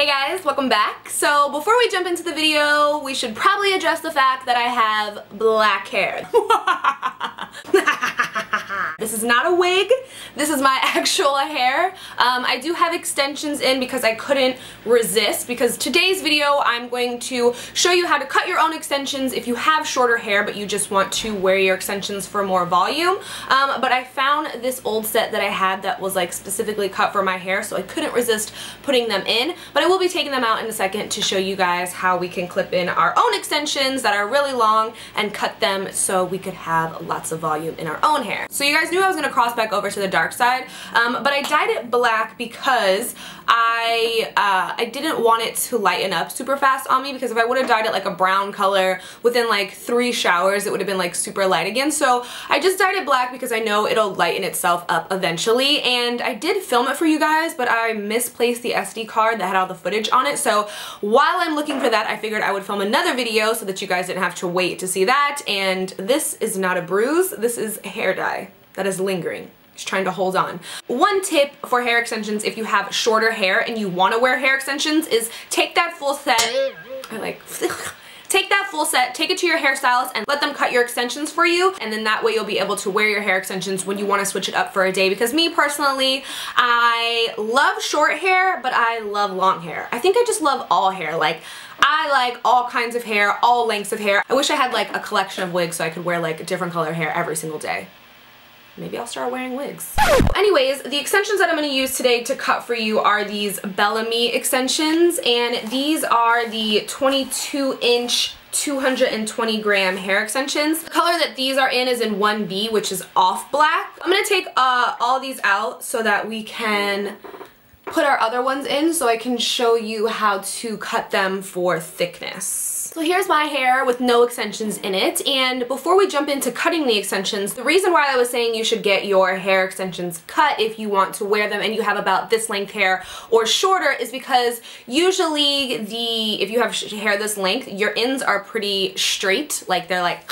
Hey guys, welcome back. So before we jump into the video, we should probably address the fact that I have black hair. This is not a wig, this is my actual hair. I do have extensions in because I couldn't resist, because today's video I'm going to show you how to cut your own extensions if you have shorter hair but you just want to wear your extensions for more volume. But I found this old set that I had that was like specifically cut for my hair, so I couldn't resist putting them in. But I will be taking them out in a second to show you guys how we can clip in our own extensions that are really long and cut them so we could have lots of volume in our own hair. So you guys knew I was going to cross back over to the dark side, but I dyed it black because I didn't want it to lighten up super fast on me, because if I would have dyed it like a brown color within like 3 showers it would have been like super light again. So I just dyed it black because I know it'll lighten itself up eventually, and I did film it for you guys but I misplaced the SD card that had all the footage on it. So while I'm looking for that, I figured I would film another video so that you guys didn't have to wait to see that. And this is not a bruise, this is hair dye that is lingering. Just trying to hold on. One tip for hair extensions if you have shorter hair and you want to wear hair extensions is take that full set, take that full set, take it to your hairstylist and let them cut your extensions for you, and then that way you'll be able to wear your hair extensions when you want to switch it up for a day. Because me personally, I love short hair but I love long hair. I think I just love all hair. Like, I like all kinds of hair, all lengths of hair. I wish I had like a collection of wigs so I could wear like different color hair every single day. Maybe I'll start wearing wigs. Anyways, the extensions that I'm going to use today to cut for you are these Bellami extensions, and these are the 22-inch 220 gram hair extensions. The color that these are in is in 1B, which is off black. I'm going to take all these out so that we can put our other ones in, so I can show you how to cut them for thickness. So here's my hair with no extensions in it, and before we jump into cutting the extensions, the reason why I was saying you should get your hair extensions cut if you want to wear them and you have about this length hair or shorter is because usually if you have hair this length, your ends are pretty straight, like they're like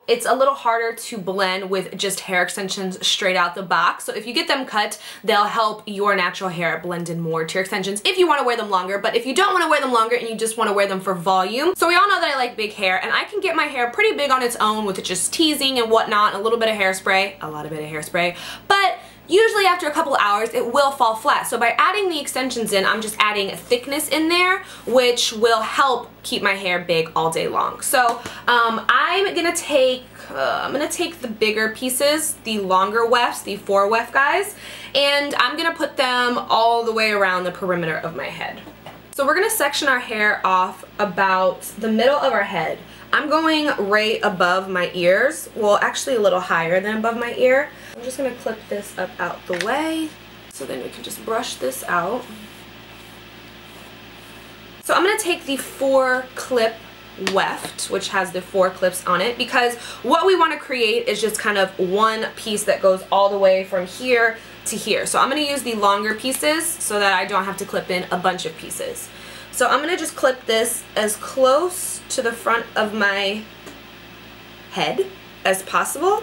it's a little harder to blend with just hair extensions straight out the box. So if you get them cut, they'll help your natural hair blend in more to your extensions if you want to wear them longer. But if you don't want to wear them longer and you just want to wear them for volume, so we all know that I like big hair, and I can get my hair pretty big on its own with just teasing and whatnot, and a little bit of hairspray, a lot of bit of hairspray, but usually after a couple hours it will fall flat. So by adding the extensions in, I'm just adding thickness in there, which will help keep my hair big all day long. So I'm gonna take the bigger pieces, the longer wefts, the 4 weft guys, and I'm gonna put them all the way around the perimeter of my head. So we're gonna section our hair off about the middle of our head. I'm going right above my ears, well actually a little higher than above my ear. I'm just going to clip this up out the way, so then we can just brush this out. So I'm going to take the 4 clip weft, which has the 4 clips on it, because what we want to create is just kind of one piece that goes all the way from here to here. So I'm going to use the longer pieces so that I don't have to clip in a bunch of pieces. So I'm going to just clip this as close to the front of my head as possible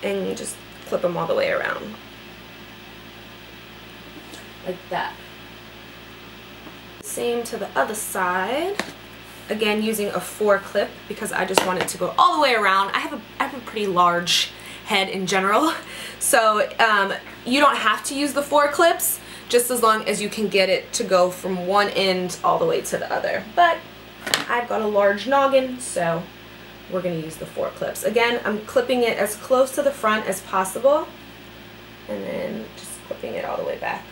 and just clip them all the way around. Like that. Same to the other side. Again, using a 4 clip because I just want it to go all the way around. I have a pretty large head in general, so you don't have to use the 4 clips, just as long as you can get it to go from one end all the way to the other. But I've got a large noggin, so we're going to use the 4 clips. Again, I'm clipping it as close to the front as possible, and then just clipping it all the way back.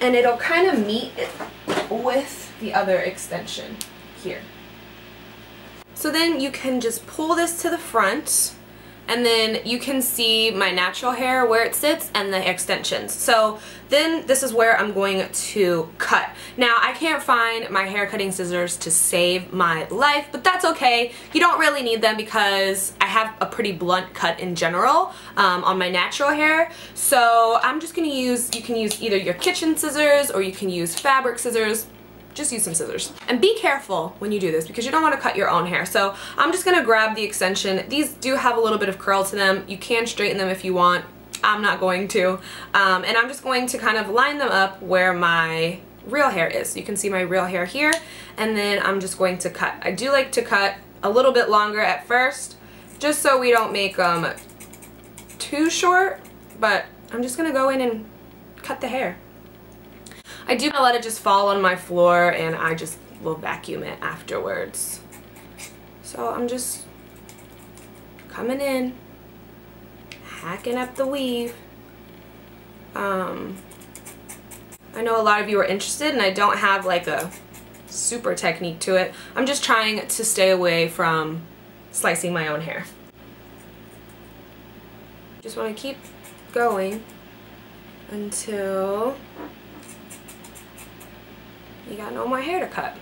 And it'll kind of meet with the other extension here. So then you can just pull this to the front, and then you can see my natural hair where it sits and the extensions. So then this is where I'm going to cut. Now I can't find my hair cutting scissors to save my life, but that's okay. You don't really need them because I have a pretty blunt cut in general on my natural hair. So I'm just gonna use, you can use either your kitchen scissors or you can use fabric scissors. Just use some scissors. And be careful when you do this because you don't want to cut your own hair. So I'm just going to grab the extension. These do have a little bit of curl to them. You can straighten them if you want. I'm not going to. And I'm just going to kind of line them up where my real hair is. You can see my real hair here, and then I'm just going to cut. I do like to cut a little bit longer at first, just so we don't make them too short, but I'm just gonna go in and cut the hair. I do let it just fall on my floor, and I just will vacuum it afterwards. So I'm just coming in, hacking up the weave. I know a lot of you are interested, and I don't have like a super technique to it. I'm just trying to stay away from slicing my own hair. Just want to keep going until you got no more hair to cut.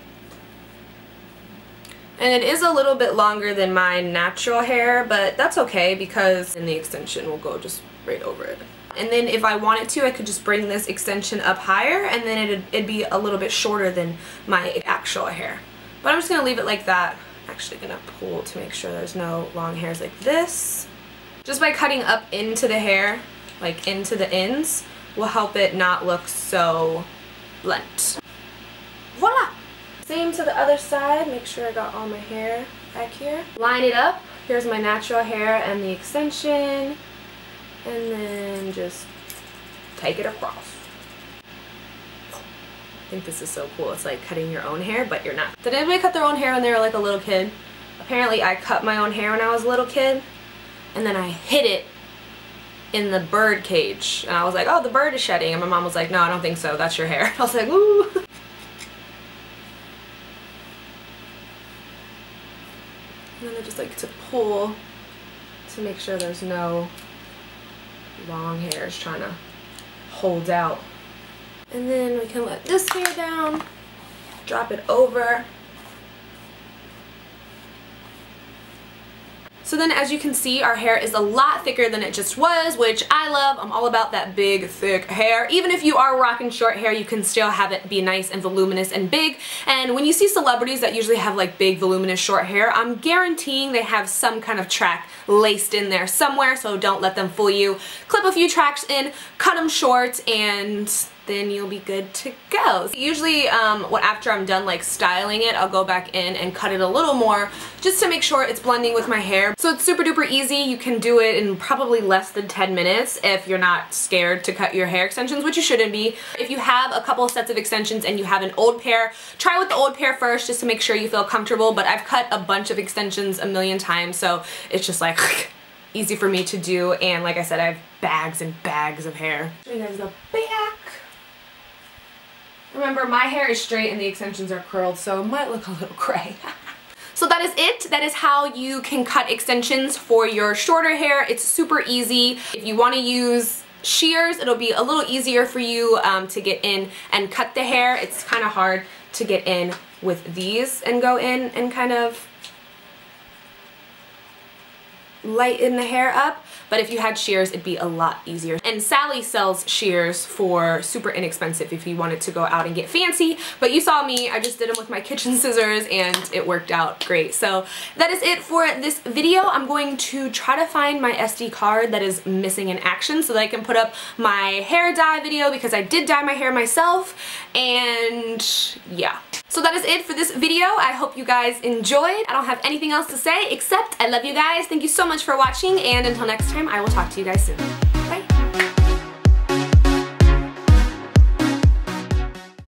And it is a little bit longer than my natural hair, but that's okay because in the extension will go just right over it. And then if I wanted to, I could just bring this extension up higher, and then it'd be a little bit shorter than my actual hair. But I'm just going to leave it like that. I'm actually going to pull to make sure there's no long hairs like this. Just by cutting up into the hair, like into the ends, will help it not look so blunt. Voila! Same to the other side. Make sure I got all my hair back here. Line it up. Here's my natural hair and the extension. And then just take it across. I think this is so cool. It's like cutting your own hair, but you're not. Did anybody cut their own hair when they were like a little kid? Apparently I cut my own hair when I was a little kid, and then I hid it in the bird cage. And I was like, oh, the bird is shedding. And my mom was like, no, I don't think so. That's your hair. I was like, ooh. And then I just like to pull to make sure there's no long hairs trying to hold out. And then we can let this hair down, drop it over. So then as you can see, our hair is a lot thicker than it just was, which I love. I'm all about that big, thick hair. Even if you are rocking short hair, you can still have it be nice and voluminous and big. And when you see celebrities that usually have like big, voluminous short hair, I'm guaranteeing they have some kind of track laced in there somewhere, so don't let them fool you. Clip a few tracks in, cut them short, and then you'll be good to go. Usually after I'm done like styling it, I'll go back in and cut it a little more just to make sure it's blending with my hair. So it's super duper easy. You can do it in probably less than 10 minutes if you're not scared to cut your hair extensions, which you shouldn't be. If you have a couple sets of extensions and you have an old pair, try with the old pair first just to make sure you feel comfortable, but I've cut a bunch of extensions a million times, so it's just like easy for me to do. And like I said, I have bags and bags of hair. Show you guys the back. Remember, my hair is straight and the extensions are curled, so it might look a little gray. So that is it. That is how you can cut extensions for your shorter hair. It's super easy. If you want to use shears, it'll be a little easier for you to get in and cut the hair. It's kind of hard to get in with these and go in and kind of lighten the hair up, but if you had shears it'd be a lot easier. And Sally sells shears for super inexpensive if you wanted to go out and get fancy, but you saw me, I just did them with my kitchen scissors and it worked out great. So that is it for this video. I'm going to try to find my SD card that is missing in action so that I can put up my hair dye video, because I did dye my hair myself, and yeah. So that is it for this video. I hope you guys enjoyed. I don't have anything else to say except I love you guys. Thank you so much for watching, and until next time, I will talk to you guys soon.